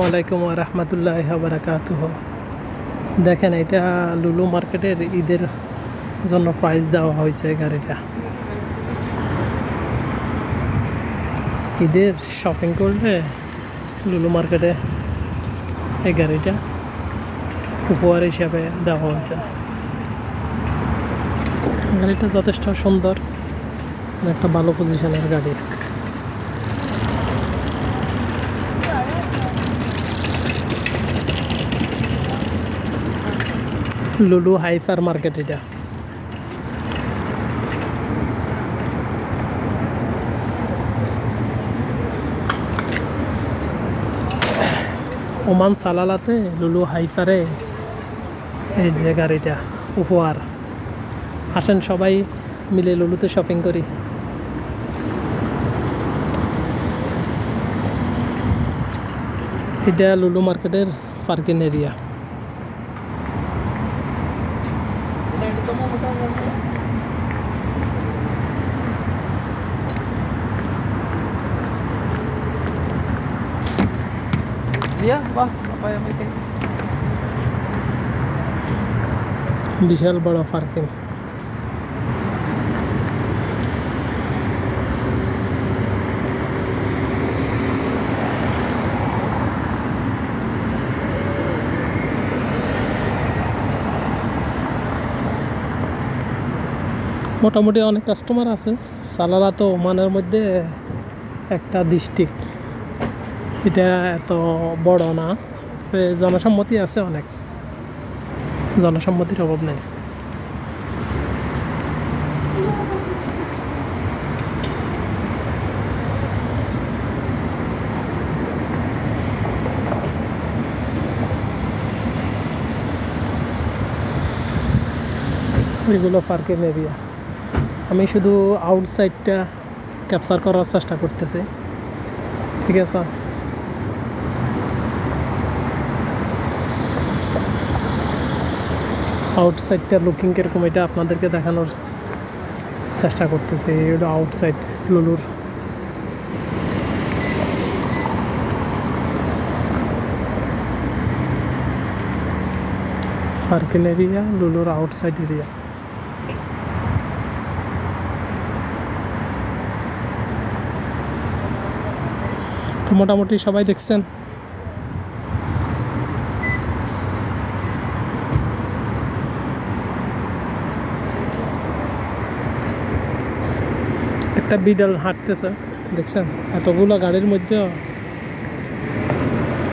আলাইকুম ওয়া রাহমাতুল্লাহি ওয়া বারাকাতুহু। দেখেন, এটা লুলু মার্কেটের ঈদের জন্য প্রাইস দেওয়া হয়েছে। গাড়িটা ঈদের শপিং করলে লুলু মার্কেটে এই গাড়িটা উপহার হিসাবে দেওয়া হয়েছে। গাড়িটা যথেষ্ট সুন্দর, একটা ভালো পজিশনের গাড়ি। লুলু হাইপার মার্কেট এটা। ওমান সালালাতে লুলু হাইপারে এই যে গাড়িটা উপহার। আসেন সবাই মিলে লুলুতে শপিং করি। এটা লুলু মার্কেটের পার্কিং এরিয়া। বিশাল বড় পার্কিং। মোটামুটি অনেক কাস্টমার আছে। সালালা তো ওমানের মধ্যে একটা ডিস্ট্রিক্ট, এটা এত বড় না, জনসম্মতি আছে, অনেক জনসম্মতির অভাব নেই। এগুলো পার্কিং এরিয়া। আমি শুধু আউটসাইডটা ক্যাপচার করার চেষ্টা করতেছি, ঠিক আছে। আউটসাইডটা লুকিং কীরকম এটা আপনাদেরকে দেখানোর চেষ্টা করতেছি। এটা আউটসাইড লুলুর। পার্কিং এরিয়া, লুলুর আউটসাইড এরিয়া। তো মোটামুটি সবাই দেখছেন। একটা বিড়াল হাঁটতেছে, দেখছেন। এতগুলো গাড়ির মধ্যে